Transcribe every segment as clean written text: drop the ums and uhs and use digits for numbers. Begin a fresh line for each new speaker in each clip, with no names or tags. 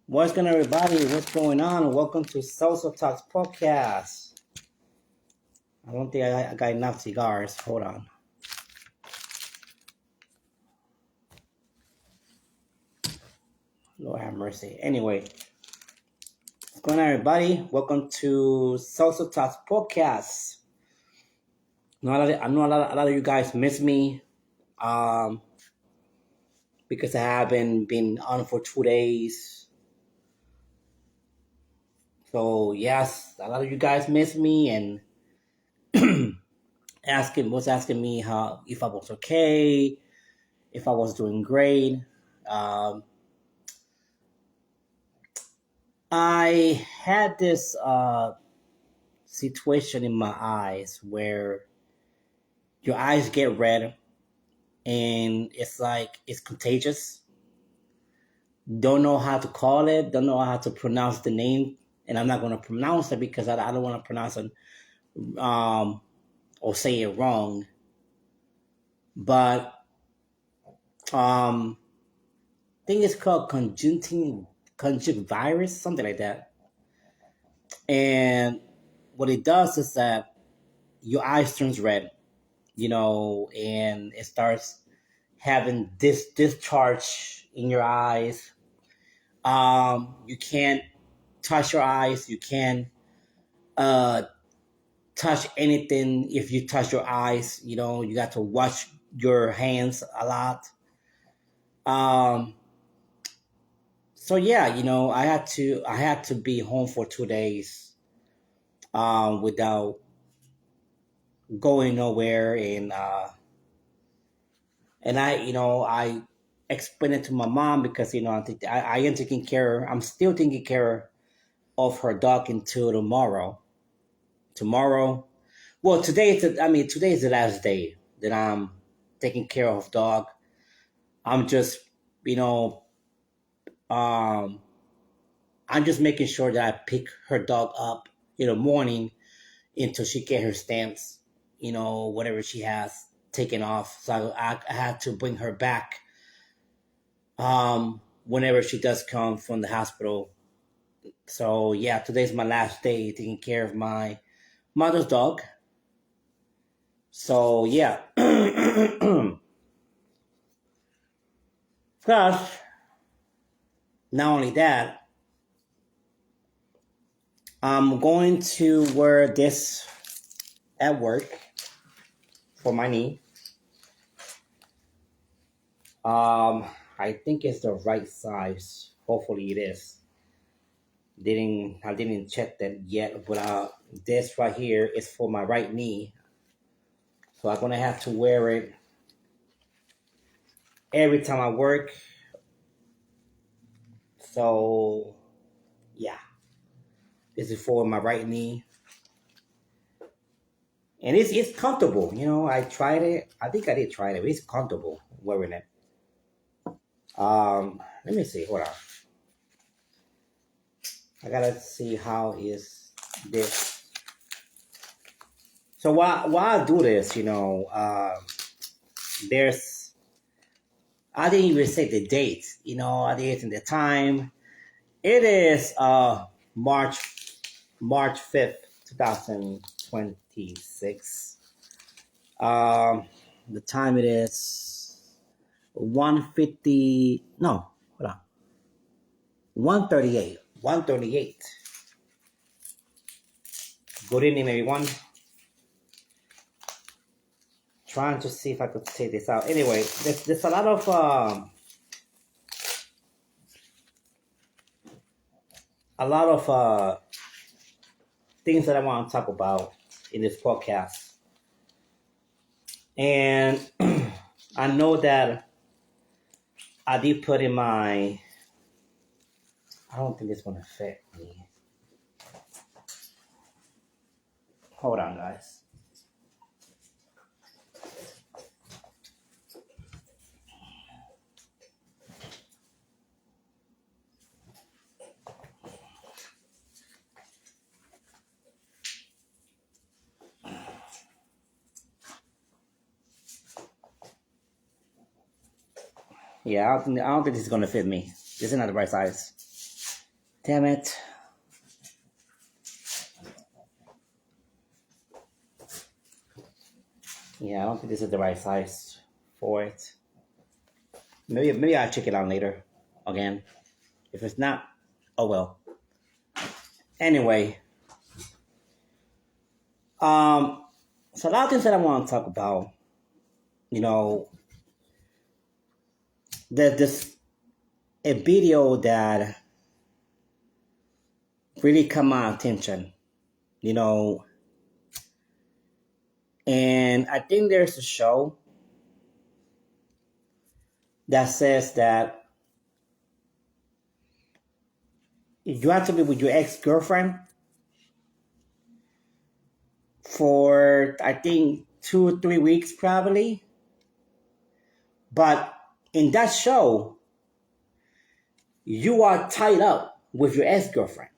What's going on, everybody? What's going on? Welcome to Celso Talks Podcast. I don't think I got enough cigars. Hold on. Lord have mercy. Anyway, what's going on, everybody? Welcome to Celso Talks Podcast. I know a lot of you guys miss me because I haven't been on for 2 days. So, yes, a lot of you guys miss me and asking me how if I was okay, if I was doing great. I had this situation in my eyes where your eyes get red and it's like it's contagious. Don't know how to call it, don't know how to pronounce the name, and I'm not going to pronounce it because I don't want to pronounce it or say it wrong. But I think it's called conjunctivitis, something like that. And what it does is that your eyes turns red, and it starts having this discharge in your eyes. You can't touch your eyes. You can't touch anything. If you touch your eyes, you got to wash your hands a lot. So yeah, I had to be home for 2 days without going nowhere, and I explained it to my mom because I am taking care. I'm still taking care of her dog until tomorrow. Well, today is the last day that I'm taking care of dog. I'm just um I'm just making sure that I pick her dog up in the morning until she get her stamps, whatever she has taken off. So I had to bring her back whenever she does come from the hospital. So yeah, today's my last day taking care of my mother's dog. So yeah. Plus, not only that, I'm going to wear this at work for my knee. I think it's the right size. Hopefully it is. I didn't check that yet, but this right here is for my right knee. So I'm gonna have to wear it every time I work. So yeah, this is for my right knee, and it's comfortable. I tried it. I think I did try it. It's comfortable wearing it. Let me see. Hold on. I gotta see how is this. So while I do this, there's I didn't even say the date. I didn't say the time. It is March 5th, 2026. The time it is 1:50. No, hold on. 1:38. 1:38. Good evening, everyone. Trying to see if I could say this out. Anyway, there's a lot of things that I want to talk about in this podcast, and I know that I did put in my. I don't think it's gonna fit me. Hold on, guys. Yeah, I don't think this is gonna fit me. This is not the right size. Damn it. Yeah, I don't think this is the right size for it. Maybe I'll check it out later again. If it's not, oh well. Anyway, um, so a lot of things that I want to talk about. You know, there's this a video that really caught my attention. You know, and I think there's a show that says that you have to be with your ex girlfriend for I think 2 or 3 weeks probably. But in that show, you are tied up with your ex girlfriend.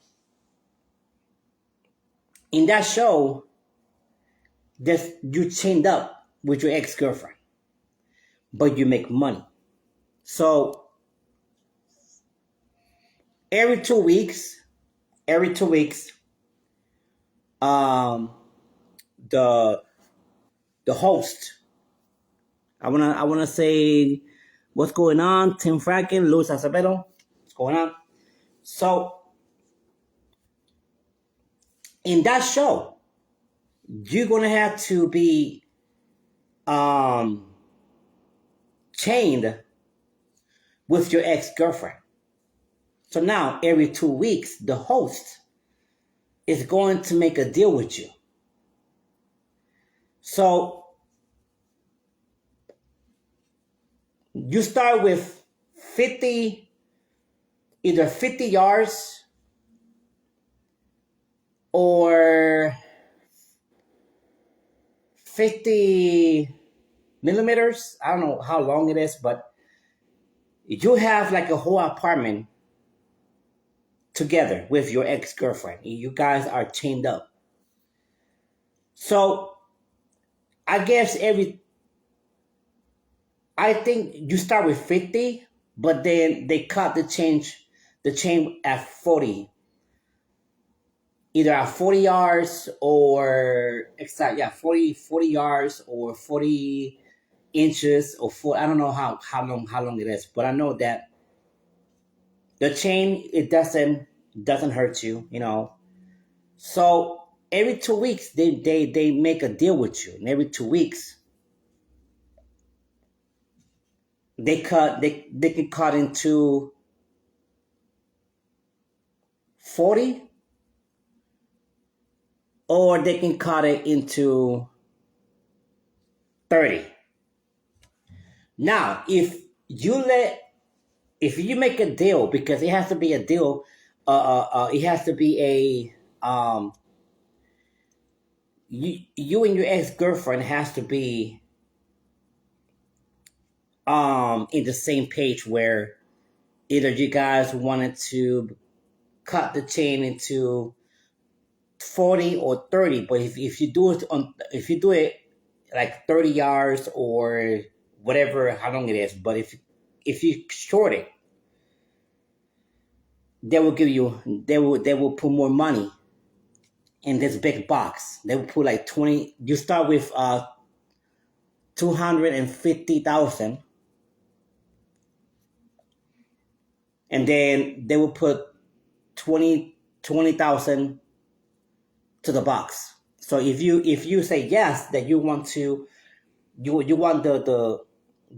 In that show, you chained up with your ex girlfriend, but you make money. So every 2 weeks, every 2 weeks, um, the the host, I wanna say, what's going on? Tim Franken, Luis Acevedo, what's going on? So in that show, you're gonna have to be um, chained with your ex girlfriend. So now every 2 weeks, the host is going to make a deal with you. So you start with 50, either 50 yards or 50 millimeters. I don't know how long it is, but you have like a whole apartment together with your ex-girlfriend. You guys are chained up. So I guess I think you start with 50, but then they cut the chain at 40. Either at 40 yards or exactly, yeah, 40 yards or 40 inches or I don't know how long it is, but I know that the chain, it doesn't hurt you, you know. So every 2 weeks they make a deal with you, and every 2 weeks they can cut into 40, or they can cut it into 30. Now, if you make a deal, because it has to be a deal, it has to be you and your ex-girlfriend has to be in the same page, where either you guys wanted to cut the chain into 40 or 30. But if you do it like 30 yards or whatever, how long it is, but if you short it, they will put more money in this big box. They will put like 20. You start with 250,000, and then they will put 20,000 to the box. So if you say yes, that you want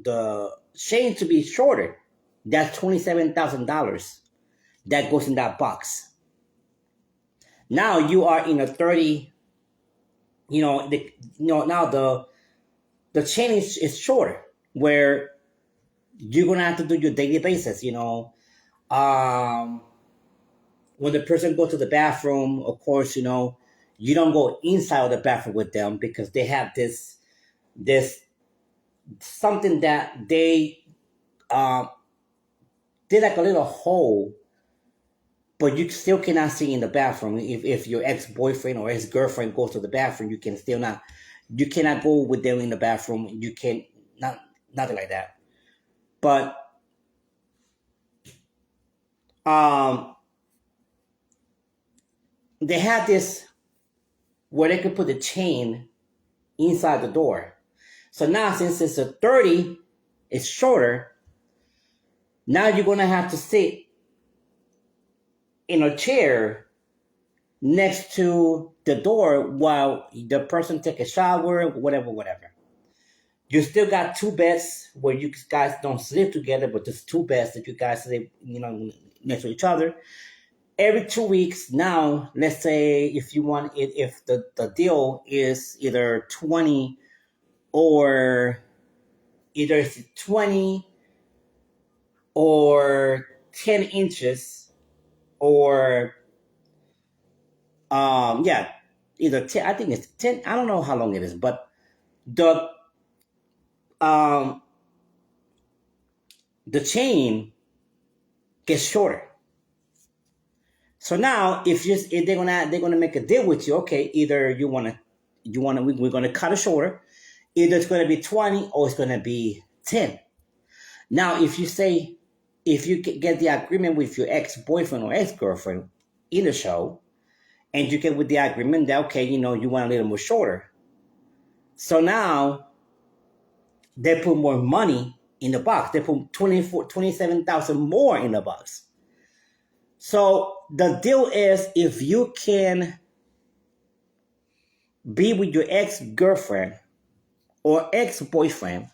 the chain to be shorter, that's $27,000 that goes in that box. Now you are in a 30. Now the chain is shorter, where you're gonna have to do your daily basis. When the person goes to the bathroom, of course, you don't go inside of the bathroom with them, because they have this something that they did, like a little hole, but you still cannot see in the bathroom. If your ex-boyfriend or ex-girlfriend goes to the bathroom, you cannot go with them in the bathroom. You can not nothing like that. But they had this where they could put the chain inside the door. So now, since it's a 30, it's shorter. Now you're gonna have to sit in a chair next to the door while the person take a shower, whatever. You still got two beds where you guys don't sleep together, but there's two beds that you guys sleep, next to each other. Every 2 weeks now, let's say if you want it, if the deal is either 20 or either it's 20 or 10 inches or yeah, either 10, I think it's 10, I don't know how long it is, but the um the chain gets shorter. So now if they're gonna make a deal with you, okay, either we're gonna cut it shorter, either it's gonna be 20 or it's gonna be 10. Now if you get the agreement with your ex-boyfriend or ex-girlfriend in the show, and you get with the agreement that okay, you want a little more shorter. So now they put more money in the box. They put 27,000 more in the box. So the deal is if you can be with your ex-girlfriend or ex-boyfriend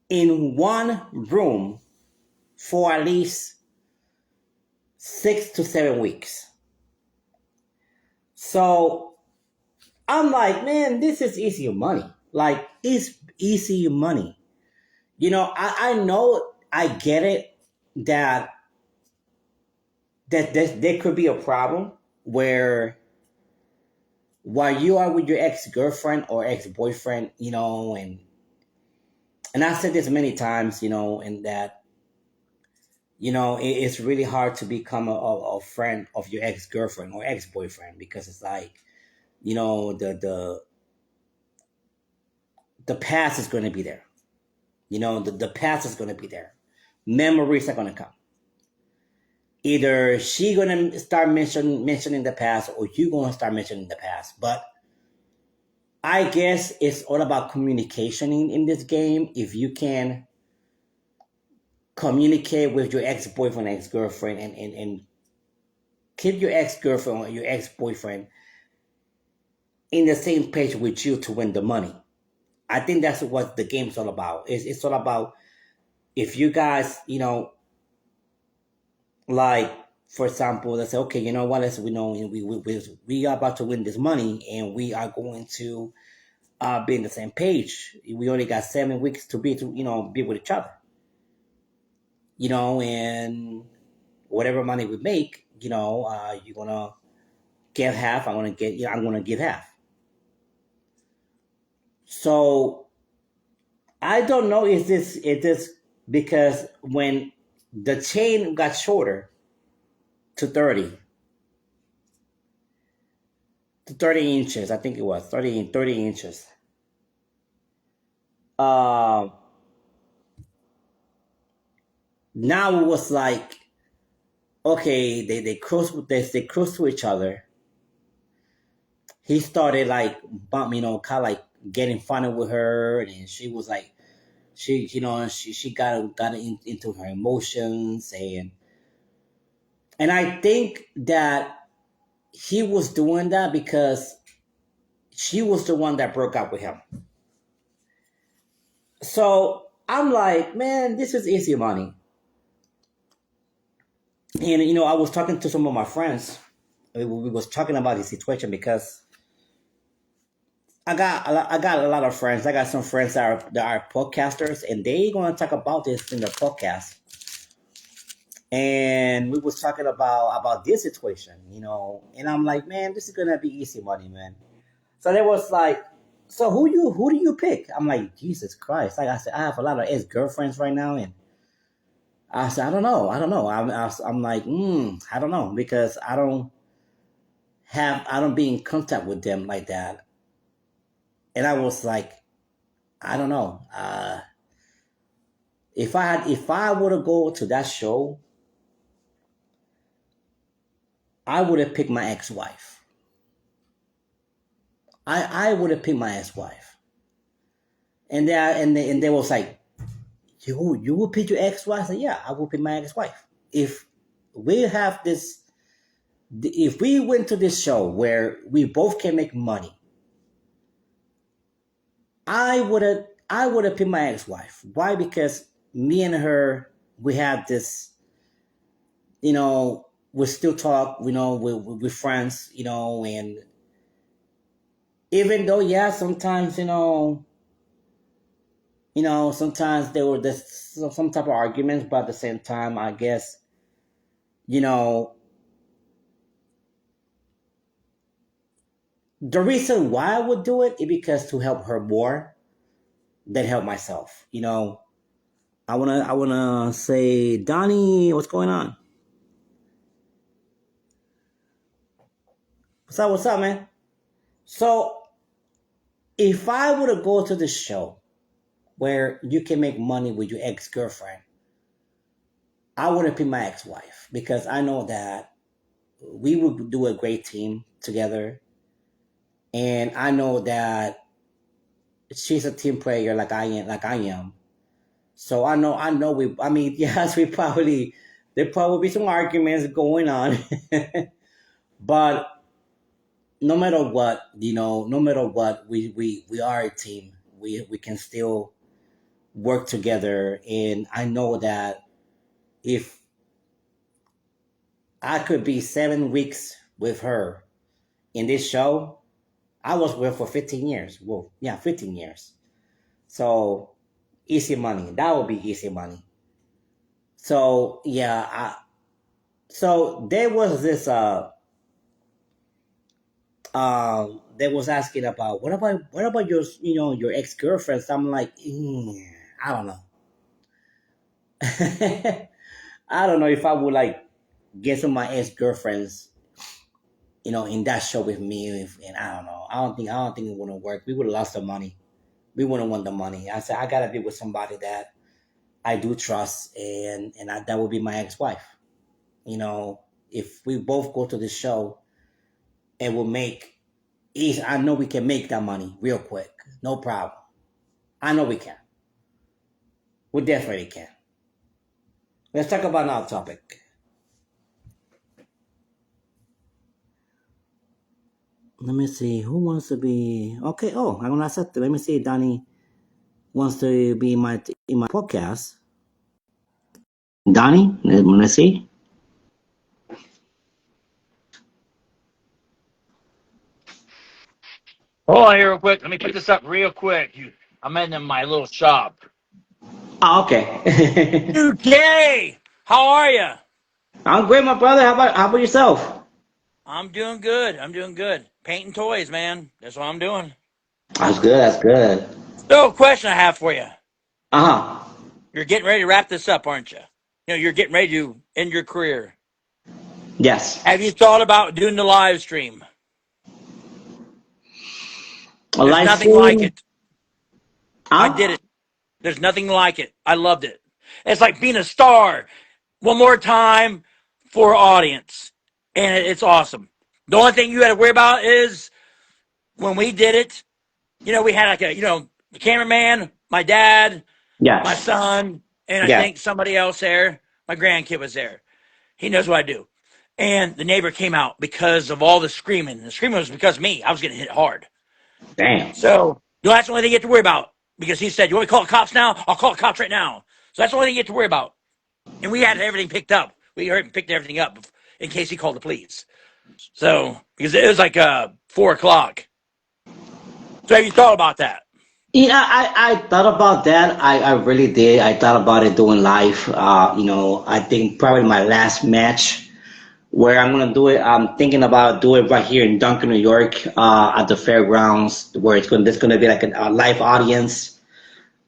in one room for at least 6 to 7 weeks. So I'm like, man, this is easy money. Like, it's easy money. I know, I get it that there could be a problem where while you are with your ex-girlfriend or ex-boyfriend, and I've said this many times, and that, it's really hard to become a friend of your ex-girlfriend or ex-boyfriend because it's like, the past is going to be there. The past is going to be there. Memories are going to come. Either she going to start mentioning the past or you going to start mentioning the past. But I guess it's all about communication in this game. If you can communicate with your ex-boyfriend, ex-girlfriend, and keep your ex-girlfriend or your ex-boyfriend in the same page with you to win the money. I think that's what the game's all about. It's all about if you guys, like, for example, let's say, okay, you know what, we are about to win this money and we are going to be in the same page. We only got 7 weeks to be with each other. And whatever money we make, you're gonna give half. I'm gonna give half. So I don't know if this because when the chain got shorter to 30 inches, I think it was 30 inches. Now it was like, okay, they close to each other. He started like kind of like getting funny with her, and she was like, she got into her emotions, and I think that he was doing that because she was the one that broke up with him. So I'm like, man, this is easy money. And I was talking to some of my friends. We was talking about this situation because I got a lot of friends. I got some friends that are podcasters, and they gonna talk about this in the podcast. And we was talking about this situation, and I'm like, man, this is gonna be easy money, man. So they was like, so who do you pick? I'm like, Jesus Christ! Like I said, I have a lot of ex girlfriends right now, and I said, I don't know. I'm like, I don't know because I don't be in contact with them like that. And I was like, I don't know. If I were to go to that show, I would have picked my ex-wife. I would have picked my ex-wife. And they was like, you will pick your ex-wife? I said, yeah, I will pick my ex-wife. If we have this, if we went to this show where we both can make money, I would have picked my ex-wife. Why? Because me and her, we have this, we still talk, we're friends, and even though, yeah, sometimes, sometimes there were this some type of arguments, but at the same time, I guess, you know, the reason why I would do it is because to help her more than help myself. I wanna say, Donnie, what's going on? What's up, man? So if I were to go to the show where you can make money with your ex girlfriend, I would have picked my ex wife because I know that we would do a great team together, and I know that she's a team player like I am. So I know we. I mean, yes, there probably be some arguments going on, but no matter what, we are a team. We can still work together, and I know that if I could be 7 weeks with her in this show, I was with her for 15 years. Well, yeah, 15 years. So easy money. That would be easy money. So yeah, so there was this they was asking about what about your your ex girlfriends. I'm like, I don't know. I don't know if I would like get some of my ex girlfriends, in that show with me. And I don't know. I don't think it wouldn't work. We would have lost the money. We wouldn't want the money. I said I gotta be with somebody that I do trust, and that would be my ex wife. If we both go to the show and we'll make easy, I know we can make that money real quick. No problem. I know we can. We definitely can. Let's talk about another topic. Let me see. Who wants to be? Okay. Oh, I'm gonna accept it. Let me see. Donnie wants to be in my podcast. Donnie, let me see.
Hold on here real quick. Let me put this up real quick. I'm in my little shop.
Oh, okay.
Okay. How are you?
I'm great, my brother. How about yourself?
I'm doing good. I'm doing good. Painting toys, man. That's what I'm doing.
That's good. That's good.
So, question I have for you.
Uh huh.
You're getting ready to wrap this up, aren't you? You're getting ready to end your career.
Yes.
Have you thought about doing the live stream?
A
There's
live
nothing like
stream.
it. I did
Huh?
it. There's nothing like it. I loved it. It's like being a star one more time for an audience. And it's awesome. The only thing you had to worry about is when we did it, we had like the cameraman, my dad, my
Yes.
son, and I
Yes.
think somebody else there. My grandkid was there. He knows what I do. And the neighbor came out because of all the screaming. The screaming was because of me. I was getting hit hard.
Damn.
So that's the only thing you have to worry about. Because he said, "You want to call the cops now? I'll call the cops right now." So that's the only thing you have to worry about. And we had everything picked up. We heard and picked everything up in case he called the police. So because it was like 4 o'clock. So have you thought about that?
Yeah, I thought about that. I really did. I thought about it doing live. I think probably my last match where I'm gonna do it. I'm thinking about doing it right here in Duncan, New York, at the fairgrounds, where there's gonna be like a live audience.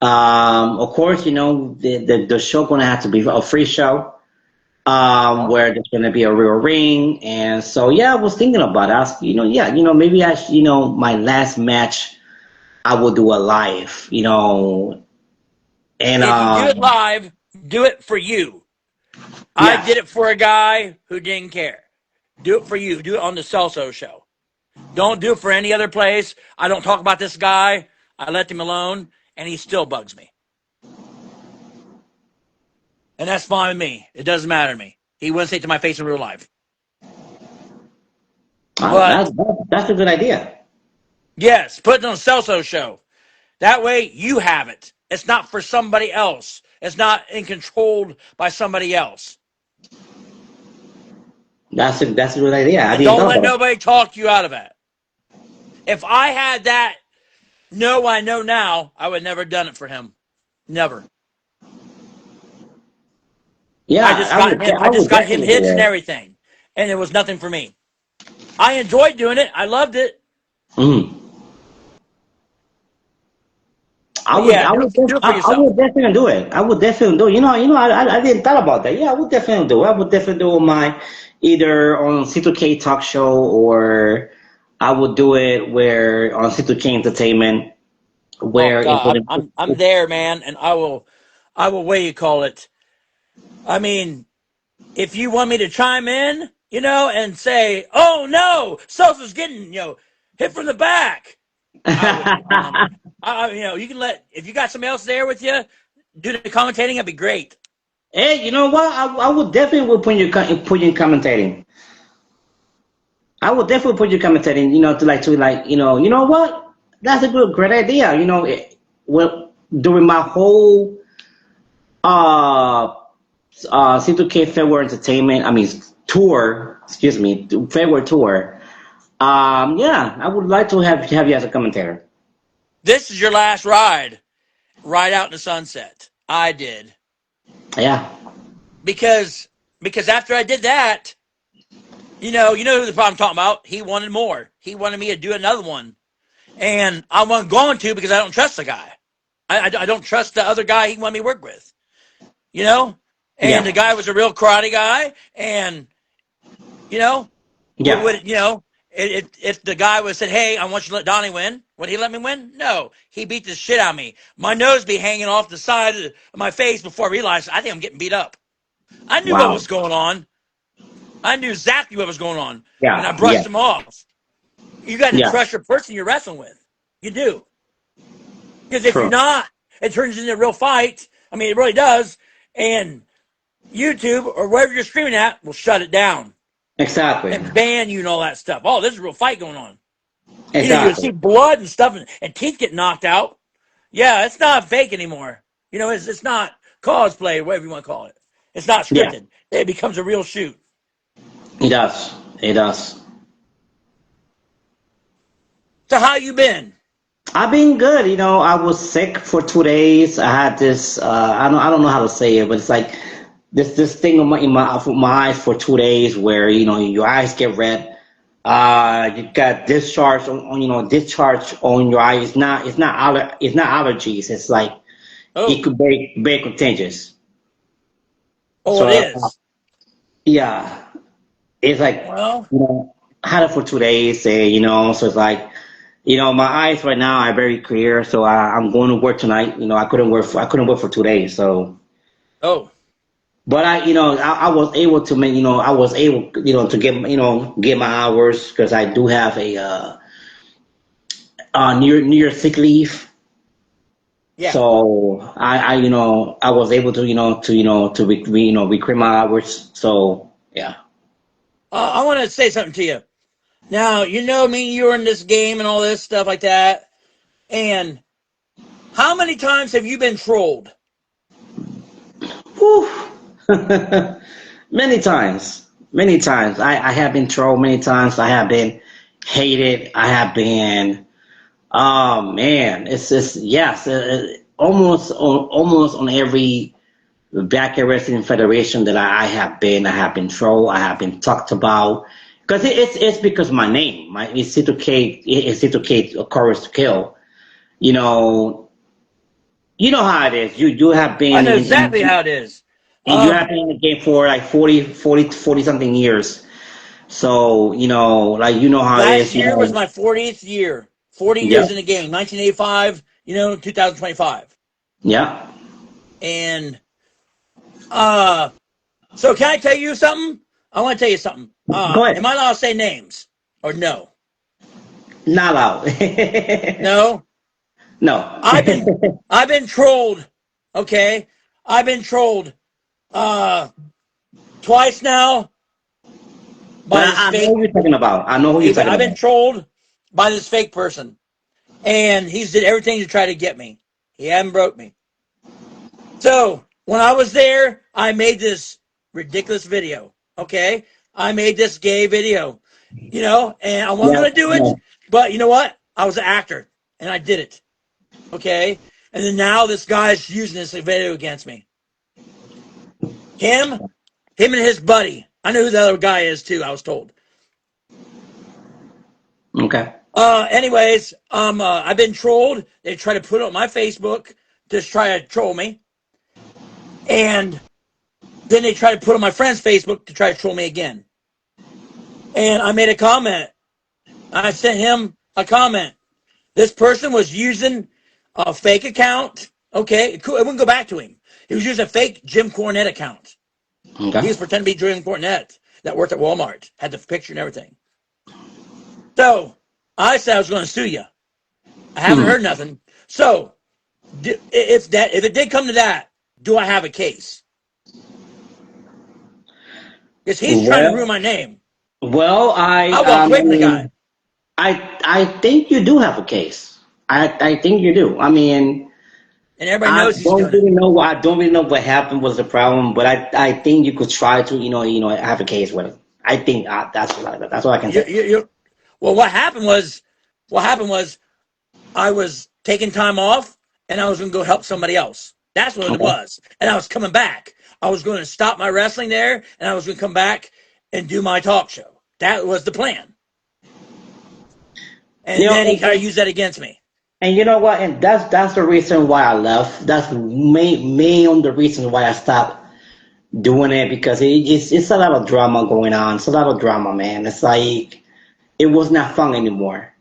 Of course, the show gonna have to be a free show, where there's gonna be a real ring, and so yeah, I was thinking about it. Yeah, maybe my last match I will do a live, and
If you do it live, do it for you. I
yes,
did it for a guy who didn't care. Do it for you. Do it on the Celso show. Don't do it for any other place. I don't talk about this guy. I left him alone, and he still bugs me. And that's fine with me. It doesn't matter to me. He wouldn't say it to my face in real life. But
That's a good idea.
yes, put it on the Celso show. That way you have it. It's not for somebody else. It's not controlled by somebody else.
That's a good idea. I
And
didn't
don't
thought
let
about it.
nobody talk you out of it. If I had that know I know now, I would never have done it for him. Never.
Yeah,
I just got him. I
I
just
would
got him
definitely do
hits and
it.
everything, and it was nothing for me. I enjoyed doing it. I loved it.
Mm.
But yeah, do it for
I
yourself.
would definitely do it. I would definitely do it. I didn't thought about that. Yeah, I would definitely do it. I would definitely do my either on C2K talk show or I would do it where on C2K Entertainment
Oh
where it
God,
would.
I'm there, man, and I will. What do you call it? I mean, if you want me to chime in, and say, "Oh no, Sosa's getting hit from the back," I will. You can let if you got somebody else there with you, do the commentating. That'd be great.
Hey, you know what? I would definitely will put you in commentating. I would definitely put you commentating. You know what? That's a great idea. During my whole uh C2K February Entertainment, I mean tour, excuse me, February tour. Yeah, I would like to have you as a commentator.
This is your last ride out in the sunset. I did
Yeah,
because after I did that, you know who the problem I'm talking about. He wanted more. He wanted me to do another one, and I wasn't going to because I don't trust the guy. I don't trust the other guy he wanted me to work with. You know, and the
yeah,
guy was a real karate guy, and you know,
yeah.
if the guy would have said, "Hey, I want you to let Donnie win," would he let me win? No, he beat the shit out of me. My nose be hanging off the side of my face before I realized I think I'm getting beat up. I knew what
Wow.
was going on. I knew exactly what was going on, and I
Yeah, yeah,
brushed him off. You got to
yeah.
trust your person you're wrestling with. You do, because if you're
True.
not, it turns into a real fight. I mean, it really does. And YouTube or wherever you're streaming at will shut it down
Exactly.
and ban you and all that stuff. Oh, there's a real fight going on. You
Exactly.
see blood and stuff, and teeth get knocked out. Yeah, it's not fake anymore. It's not cosplay, whatever you want to call it. It's not
Yeah,
scripted. It becomes a real shoot.
it does. It does.
So how you been?
I've been good. I was sick for 2 days. I had this. I don't know how to say it, but it's like this thing in my eyes for 2 days where your eyes get red. You got discharge discharge on your eye. It's not allergies. It's like it
Oh,
could be very contagious.
oh, it
So
is.
yeah, it's like
Well,
I had it for 2 days. So it's like. My eyes right now are very clear, so I'm going to work tonight. I couldn't work for 2 days. So,
oh,
but I was able to make, I was able, to get my hours because I do have a New Year sick leave.
yeah.
So I was able to, recruit my hours. So yeah.
I want to say something to you. Now, me, you were in this game and all this stuff like that. And how many times have you been trolled?
Whew. Many times, many times. I have been trolled many times. I have been hated. I have been. Oh man, it's just yes, almost on every backyard wrestling federation that I have been. I have been trolled. I have been talked about because it's because my name, my it's C2K, it's C2K, Courage to Kill. You know, you know how it is. You have
I
been
know
in
exactly how it is.
and you have been in the game for like 40 something years. So, like, you know how it
Last
is,
year was my 40th year. 40
yeah,
years in the game. 1985, 2025.
yeah,
And uh so can I tell you something? I want to tell you something.
Go
Am
ahead.
I allowed to say names or no?
Not allowed.
No.
No.
I've been I've been trolled. Okay, I've been trolled uh twice now
But
by this
I know
fake.
who you're talking about. I know who you're talking
I've been
about.
trolled by this fake person, and he's did everything to try to get me. He hadn't broke me. So when I was there, I made this ridiculous video. Okay, I made this gay video, and I wasn't
Yeah.
gonna do it,
No.
but you know what? I was an actor, and I did it. Okay, and then now this guy's using this video against me. Him, him and his buddy. I know who the other guy is too. I was told.
Okay.
Anyways, I've been trolled. They try to put it on my Facebook to try to troll me, and then they try to put it on my friend's Facebook to try to troll me again. And I made a comment. I sent him a comment. This person was using a fake account. Okay, it wouldn't go back to him. He was using a fake Jim Cornette account. He
Okay.
was pretending to be Jim Cornette that worked at Walmart, had the picture and everything. So I said I was going to sue you. I haven't
Hmm.
heard nothing. So if it did come to that, do I have a case? Because he's trying to ruin
Well,
my name.
well,
I walked away from the guy,
I think you do have a case. I think you do. I mean,
and everybody
I
knows he's
don't
doing it.
really know. I don't really know what happened was the problem, but I think you could try to have a case with it. I think that's what I can
You,
say.
you, you, well, what happened was I was taking time off, and I was going to go help somebody else. That's what it
Okay.
was. And I was coming back. I was going to stop my wrestling there, and I was going to come back and do my talk show. That was the plan.
You
And
know,
then he kind of used that against me.
and you know what? And that's the reason why I left. That's main the reason why I stopped doing it because it's a lot of drama going on. It's a lot of drama, man. It's like it was not fun anymore,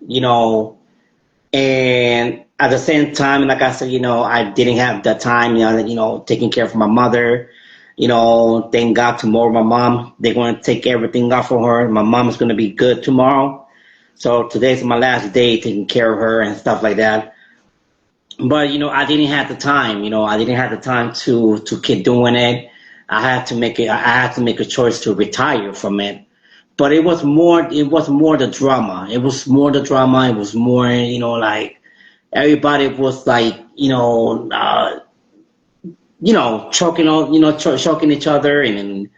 And at the same time, like I said, I didn't have the time, taking care of my mother. Thank God tomorrow my mom, they're going to take everything off of her. My mom is going to be good tomorrow. So today's my last day taking care of her and stuff like that. But I didn't have the time. I didn't have the time to keep doing it. I had to make a choice to retire from it. But it was more the drama. It was more the drama. It was more, like everybody was like, choking on, choking each other, and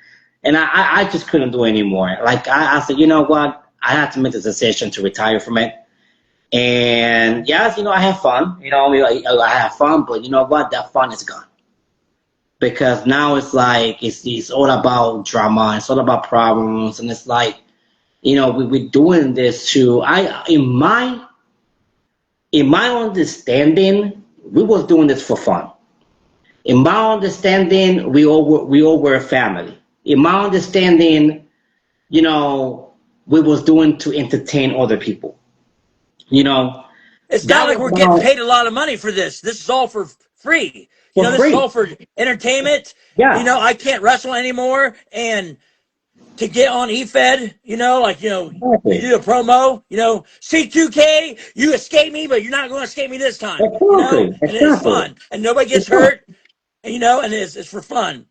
I just couldn't do it anymore. Like I said, you know what? I had to make the decision to retire from it. And yes, I have fun. I have fun, but you know what? That fun is gone because now it's like it's all about drama. It's all about problems, and it's like we're doing this to I in my understanding, we was doing this for fun. In my understanding, we all were a family. In my understanding, we was doing to entertain other people. You know,
It's not
that
like
was
we're getting
about
paid a lot of money for this. This is all for free.
for
This is
free.
all for entertainment.
Yeah,
I can't wrestle anymore. And to get on EFED, you
exactly.
do a promo, C2K, you escape me, but you're not going to escape me this time,
Exactly.
and it's
Exactly.
fun. And nobody
It's
gets
fun.
hurt, and it's for fun.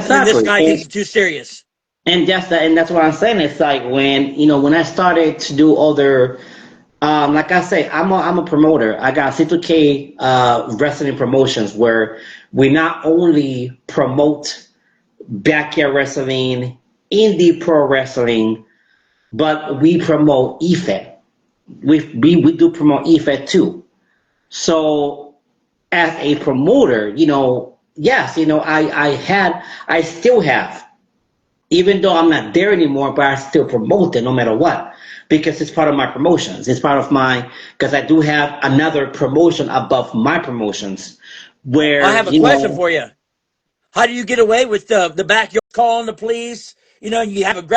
And then this
Exactly.
guy takes
And
it too serious.
that's what I'm saying. It's like when I started to do other like I say, I'm a promoter. I got C2K wrestling promotions where we not only promote backyard wrestling, indie pro wrestling, but we promote EFED. We do promote EFED too. So as a promoter, yes, I still have, even though I'm not there anymore, but I still promote it no matter what. Because it's part of my promotions. It's part of because I do have another promotion above my promotions
I
where,
have a question for you. How do you get away with the backyard calling the police? You have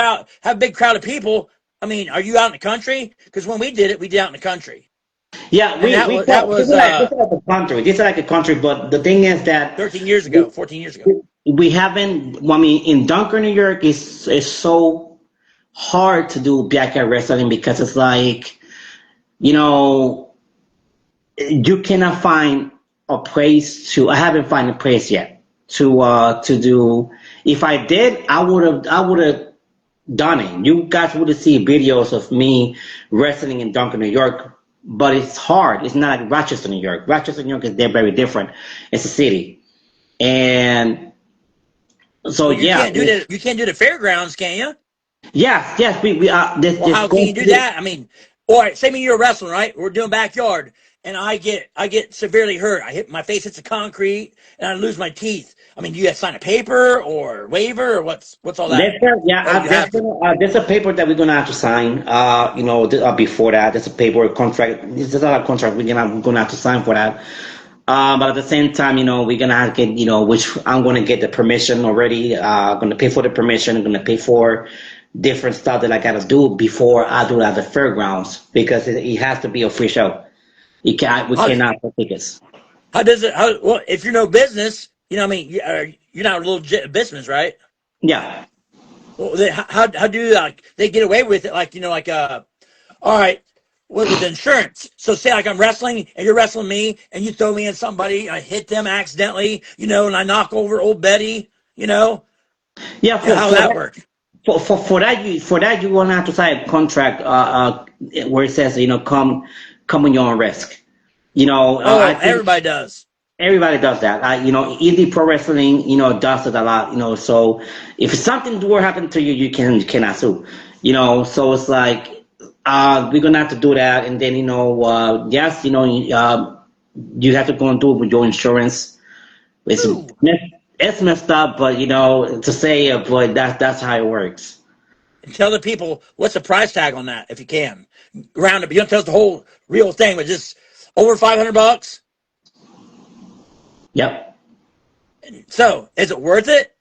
have a big crowd of people. I mean, are you out in the country? Because when we did it, we did out in the country,
yeah,
and
we
that
this
was
is like a country. This is like a country, but the thing is that
13 years
we,
ago, 14 years ago.
we haven't, I mean, in Dunker, New York is so hard to do backyard wrestling because it's like, you know, you cannot find a place to. I haven't found a place yet to do. If I did, I would have done it. You guys would have seen videos of me wrestling in Duncan, New York, but it's hard. It's not like Rochester, New York. Rochester, New York is they're very different. It's a city, and so
Well, you
yeah,
can't do that. You can't do the fairgrounds, can you?
yes, yes. We
Well,
this
how can
go
you do
through.
that? I mean, all right, say me you're wrestling, right? We're doing backyard, and I get severely hurt. I hit my face hits the concrete, and I lose my teeth. I mean, do you have to sign a paper or waiver, or what's all that?
Yeah,
Or you have to?
there's a paper that we're gonna have to sign. Before that, there's a paper contract. There's a lot of contract we're gonna have to sign for that. But at the same time, we're gonna have to get, which I'm gonna get the permission already. Gonna pay for the permission. I'm gonna pay for different stuff that I gotta do before I do it at the fairgrounds because it has to be official. We
How,
cannot sell tickets.
how does it? How well if you're no business, I mean, you're not a legit business, right?
Yeah,
Well, how do like they get away with it? Like all right, with insurance. So say like I'm wrestling and you're wrestling me and you throw me in somebody, I hit them accidentally, and I knock over old Betty,
yeah.
how that works.
For that you want to have to sign a contract where it says come on your own risk. I
Oh,
think
everybody does.
everybody does that. Indie pro wrestling does it a lot. So if something were happen to you, you cannot sue. So it's like we're gonna have to do that, and then yes, you have to go and do it with your insurance. It's
Ooh.
it's messed up, but to say it, but that's how it works.
And tell the people what's the price tag on that if you can. Round up. You don't tell us the whole real thing, but just over $500.
Yep.
So is it worth it?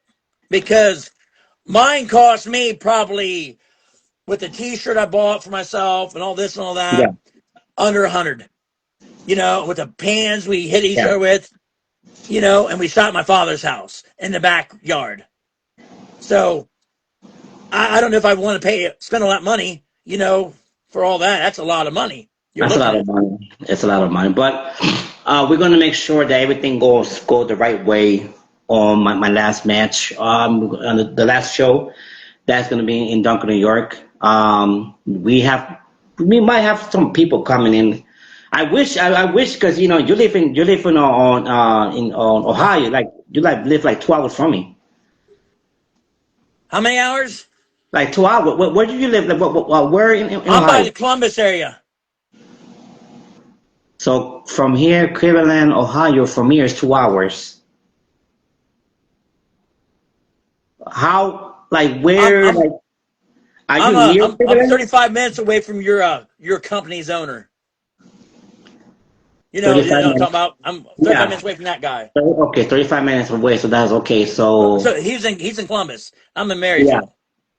Because mine cost me probably with the T-shirt I bought for myself and all this and all
Yeah.
that under 100. With the pans we hit each
Yeah.
other with, and we shot my father's house in the backyard. So I don't know if I want to spend all that money, for all that. That's a lot of money you're
That's a
looking
lot
at.
of money. It's a lot of money, but we're gonna make sure that everything go the right way on my last match. On the last show, that's gonna be in Duncan, New York. We might have some people coming in. I wish because you live in Ohio, like you live like 2 hours from me,
How many hours?
like 2 hours. Where do you live? Like, where in
I'm by
Ohio?
the Columbus area.
So from here, Cleveland, Ohio, from here is 2 hours. How, like,
I'm
where,
I'm
like, are
I'm
you near
I'm
Cleveland?
35 minutes away from your company's owner.
35
I'm talking
minutes.
about. I'm 35
Yeah.
minutes away from that guy.
Okay, 35 minutes away, so that's okay.
So
So,
he's in Columbus. I'm in
yeah.
Maryville.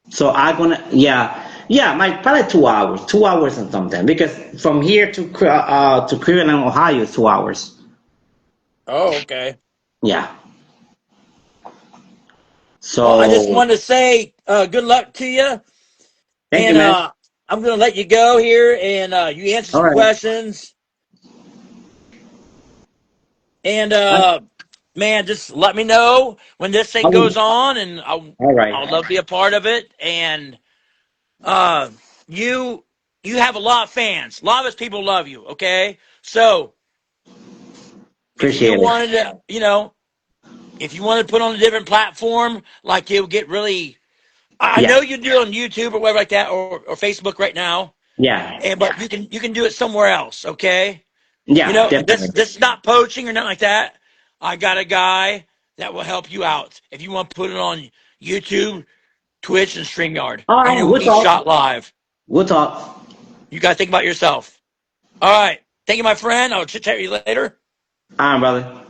So I'm gonna, yeah, my probably 2 hours, 2 hours and something, because from here to Cleveland, Ohio is 2 hours.
Oh, okay.
Yeah.
Well, I just
So,
wanted to say good luck to you,
thank you,
and
man.
I'm going to let you go here, and you answer
All
some
right.
questions, and man, just let me know when this thing goes on, and
All right.
I'll love to be a part of it. And uh, you you have a lot of fans. A lot of us people love you. Okay, so if you
Appreciate it.
wanted to, if you wanted to put on a different platform, like you'll get really. I
Yeah.
know you do it on YouTube or whatever like that, or Facebook right now,
Yeah.
and but you can do it somewhere else. Okay,
Yeah,
this
definitely.
is not poaching or nothing like that. I got a guy that will help you out if you want to put it on YouTube, Twitch, and StreamYard,
All
and it
right,
will
we'll
be
talk.
shot live.
We'll talk.
You got to think about yourself. All right, thank you, my friend. I'll chit chat with you later.
All right, brother.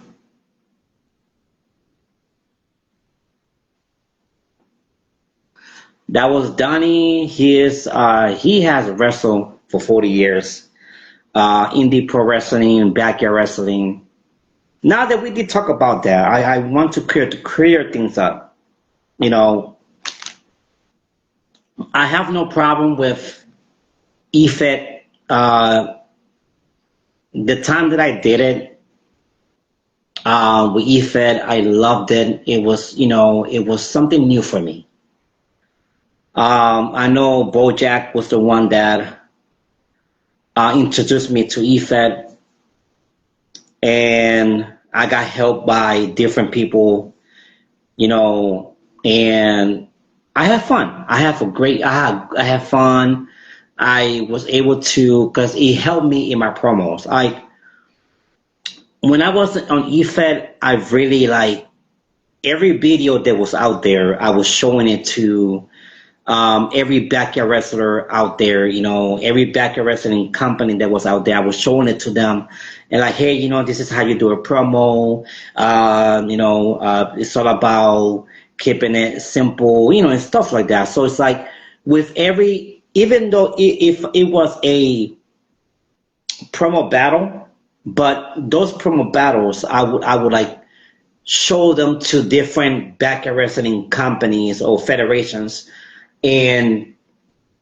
That was Donnie. He has wrestled for 40 years. Indie pro wrestling, backyard wrestling. Now that we did talk about that, I want to clear things up. You know, I have no problem with EFET. The time that I did it with EFET, I loved it. It was, it was something new for me. I know Bojack was the one that introduced me to EFET, and I got helped by different people, and I have fun. I have fun. I was able to, because it helped me in my promos. When I was on EFET, I really like every video that was out there, I was showing it to every backyard wrestler out there, every backyard wrestling company that was out there. I was showing it to them and like, hey, this is how you do a promo. It's all about keeping it simple, and stuff like that. So it's like with every, even though if it was a promo battle, but those promo battles, I would like show them to different backyard wrestling companies or federations in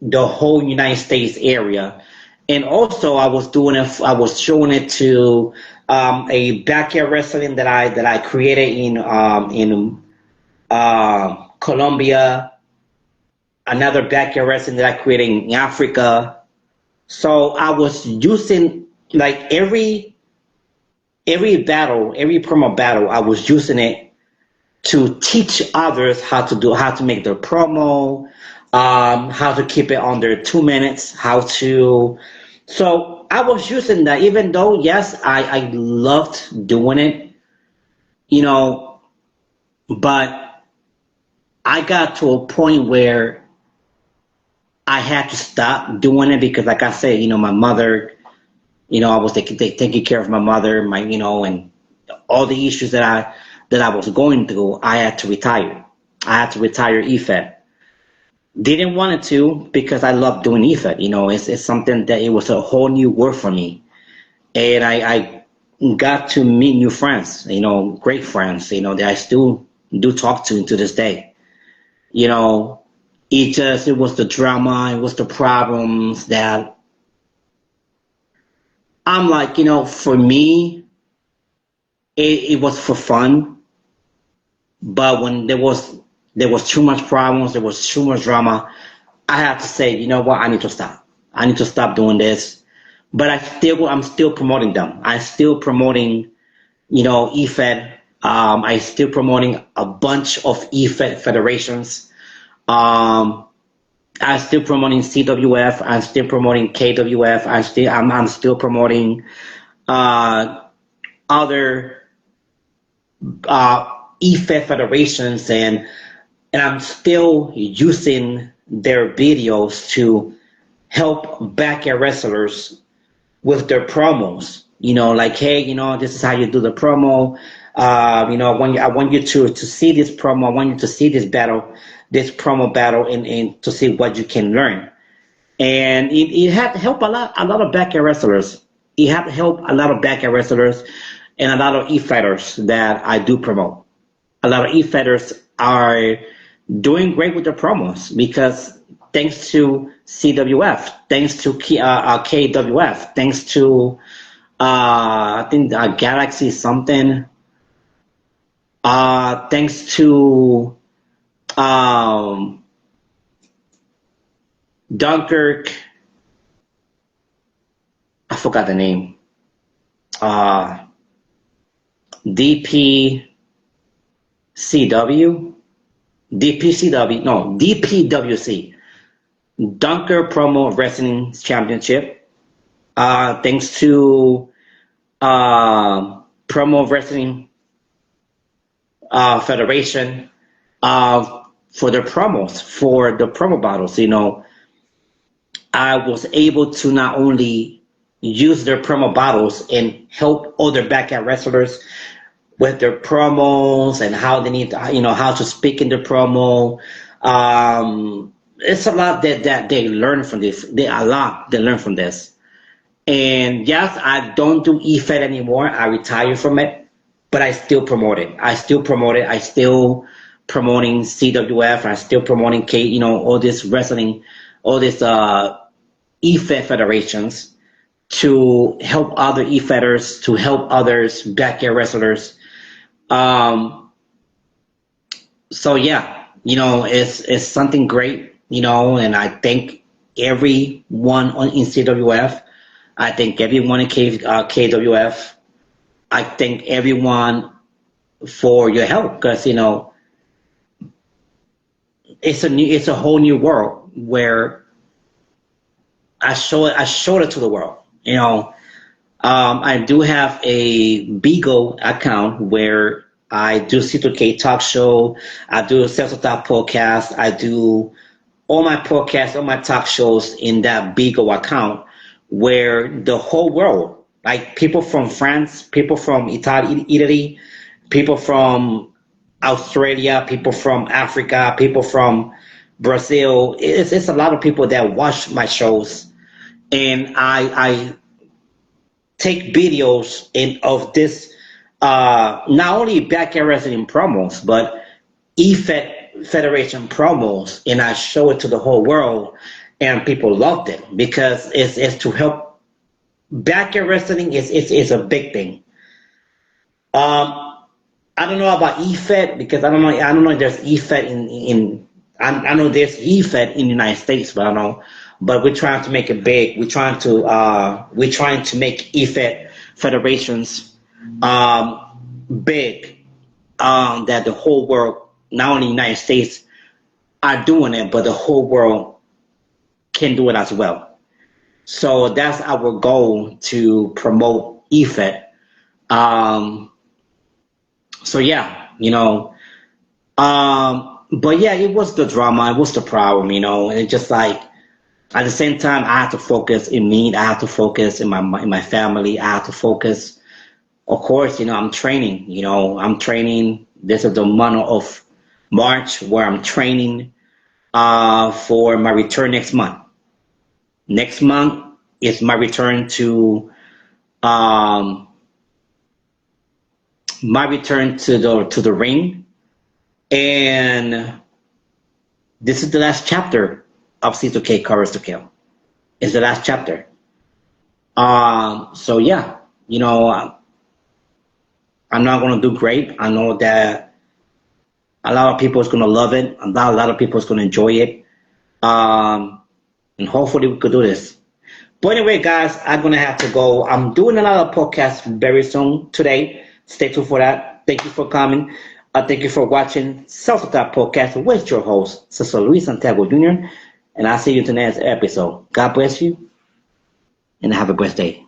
the whole United States area. And also, I was doing it. I was showing it to a backyard wrestling that I created in Colombia. Another backyard wrestling that I created in Africa. So I was using like every battle, every promo battle. I was using it to teach others how to make their promo, how to keep it under 2 minutes, how to. So I was using that, even though yes, I loved doing it, you know, but I got to a point where I had to stop doing it because, like I said, my mother, I was taking care of my mother, and all the issues that I was going through. I had to retire. I had to retire EFET. Didn't want it to because I love doing EFET. It's something that it was a whole new world for me, and I got to meet new friends. Great friends. That I still do talk to this day. You know, it was the drama, it was the problems that I'm like, for me, it was for fun. But when there was too much problems, there was too much drama, I had to say, you know what, I need to stop. I need to stop doing this. But I'm still promoting them. I'm still promoting, EFED. I still promoting a bunch of EFED federations. Um, I'm still promoting CWF. I'm still promoting KWF. I'm still promoting uh, other uh, EFED federations, and I'm still using their videos to help backyard wrestlers with their promos. Like, hey, this is how you do the promo. I want you to see this promo. I want you to see this promo battle, and to see what you can learn. And it had helped a lot of backyard wrestlers. It had helped a lot of backyard wrestlers and a lot of e-fighters that I do promote. A lot of e-fighters are doing great with their promos because thanks to CWF, thanks to KWF, thanks to I think Galaxy something, thanks to um, Dunkirk, I forgot the name, uh, DPCW, DPCW, no, DPWC, Dunker Promo Wrestling Championship. Thanks to Promo Wrestling Federation for their promos, for the promo battles. I was able to not only use their promo battles and help other backyard wrestlers with their promos and how they need to, how to speak in the promo. It's a lot that they learn from this. A lot they learn from this. And yes, I don't do EFED anymore. I retired from it, but I still promote it. I still promote it. I still promoting CWF. I'm still promoting all this wrestling, all this e-fed federations to help other e-fedders, to help others backyard wrestlers. Um, so yeah, it's something great, and I thank everyone in CWF. I thank everyone in KWF. I thank everyone for your help because it's a whole new world where I showed it to the world. I do have a Beagle account where I do C2K talk show. I do Celso Talk podcast. I do all my podcasts, all my talk shows in that Beagle account where the whole world, like people from France, people from Italy, people from Australia, people from Africa, people from Brazil. It's a lot of people that watch my shows, and I take videos of this not only backyard wrestling promos, but EFED Federation promos, and I show it to the whole world, and people loved it because it's to help backyard wrestling. Is a big thing. Um, I don't know about EFED because I don't know if there's EFED in I know there's EFED in the United States, but I don't know. But we're trying to make it big. We're trying to make EFED federations big, that the whole world, not only the United States, are doing it, but the whole world can do it as well. So that's our goal to promote EFED. Um, so yeah, but yeah, it was the drama, it was the problem, and it just like at the same time I had to focus in me, I had to focus in my family, I had to focus. Of course, I'm training. I'm training. This is the month of March where I'm training for my return next month. Next month is my return um, to the ring, and this is the last chapter of C2K Courage to Kill. It's the last chapter. So yeah, I'm not gonna do great. I know that a lot of people is gonna love it. A lot of people is gonna enjoy it. Um, and hopefully we could do this. But anyway, guys, I'm gonna have to go. I'm doing another podcast very soon today. Stay tuned for that. Thank you for coming. Thank you for watching Self Talk Podcast with your host, Cecil Luis Santiago Jr. And I'll see you in the next episode. God bless you and have a blessed day.